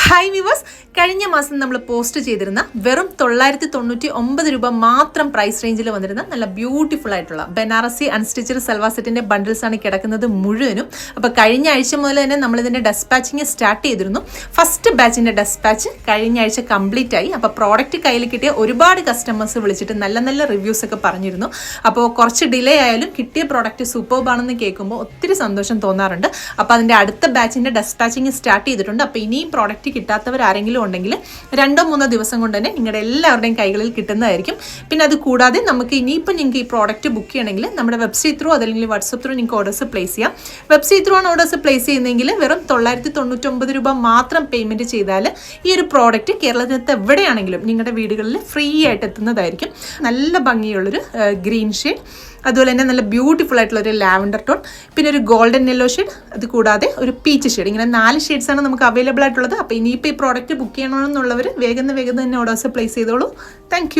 Hi viewers, കഴിഞ്ഞ മാസം നമ്മൾ പോസ്റ്റ് ചെയ്തിരുന്ന വെറും 999 രൂപ മാത്രം പ്രൈസ് റേഞ്ചിൽ വന്നിരുന്ന നല്ല ബ്യൂട്ടിഫുൾ ആയിട്ടുള്ള ബനാറസി അൺസ്റ്റിച്ചഡ് സൽവാർ സെറ്റിന്റെ ബണ്ടിൽസ് ആണ് കിടക്കുന്നത് മുഴുവനും. അപ്പോൾ കഴിഞ്ഞ ആഴ്ച മുതൽ തന്നെ നമ്മൾ ഇതിന്റെ ഡെസ്പാച്ചിങ് സ്റ്റാർട്ട് ചെയ്തിരുന്നു. ഫസ്റ്റ് ബാച്ചിന്റെ ഡെസ്പാച്ച് കഴിഞ്ഞ ആഴ്ച കംപ്ലീറ്റ് ആയി. അപ്പോൾ പ്രോഡക്റ്റ് കയ്യിൽ കിട്ടിയ ഒരുപാട് കസ്റ്റമേഴ്സ് വിളിച്ചിട്ട് നല്ല നല്ല റിവ്യൂസ് ഒക്കെ പറഞ്ഞിരുന്നു. അപ്പോൾ കുറച്ച് ഡിലേ ആയാലും കിട്ടിയ പ്രോഡക്റ്റ് സൂപ്പർബ് ആണെന്ന് കേൾക്കുമ്പോൾ ഒത്തിരി സന്തോഷം തോന്നാറുണ്ട്. അപ്പോൾ അതിന്റെ അടുത്ത ബാച്ചിന്റെ ഡെസ്പാച്ചിങ് സ്റ്റാർട്ട് ചെയ്തിട്ടുണ്ട്. അപ്പോൾ ഇനിയും പ്രോഡക്റ്റ് കിട്ടാത്തവർ ആരെങ്കിലും ഉണ്ടെങ്കിൽ 2-3 ദിവസം കൊണ്ട് തന്നെ നിങ്ങളുടെ എല്ലാവരുടെയും കൈകളിൽ കിട്ടുന്നതായിരിക്കും. പിന്നെ അത് കൂടാതെ നമുക്ക് ഇനിയിപ്പോൾ നിങ്ങൾക്ക് ഈ പ്രോഡക്റ്റ് ബുക്ക് ചെയ്യണമെങ്കിൽ നമ്മുടെ വെബ്സൈറ്റ് ത്രൂ അതല്ലെങ്കിൽ വാട്സപ്പ് ത്രൂ നിങ്ങൾക്ക് ഓർഡേഴ്സ് പ്ലേസ് ചെയ്യാം. വെബ്സൈറ്റ് ത്രൂ ആണ് ഓർഡേഴ്സ് പ്ലേസ് ചെയ്യുന്നതെങ്കിൽ വെറും 999 രൂപ മാത്രം പേയ്മെൻറ്റ് ചെയ്താൽ ഈ ഒരു പ്രോഡക്റ്റ് കേരളത്തിനകത്ത് എവിടെയാണെങ്കിലും നിങ്ങളുടെ വീടുകളിൽ ഫ്രീ ആയിട്ട് എത്തുന്നതായിരിക്കും. നല്ല ഭംഗിയുള്ളൊരു ഗ്രീൻ ഷെയ്ഡ്, അതുപോലെ തന്നെ നല്ല ബ്യൂട്ടിഫുൾ ആയിട്ടുള്ള ഒരു ലാവൻഡർ ടോൺ, പിന്നെ ഒരു ഗോൾഡൻ യെല്ലോ ഷെയ്ഡ്, അത് കൂടാതെ ഒരു പീച്ച് ഷെയ്ഡ്. ഇങ്ങനെ 4 ഷെയ്ഡ്സാണ് നമുക്ക് അവൈലബിൾ ആയിട്ടുള്ളത്. അപ്പോൾ ഇനിയിപ്പോൾ ഈ പ്രോഡക്റ്റ് ബുക്ക് ചെയ്യണമെന്നുള്ളവർ വേഗം തന്നെ ഓർഡേഴ്സ് പ്ലേസ് ചെയ്തോളൂ. താങ്ക്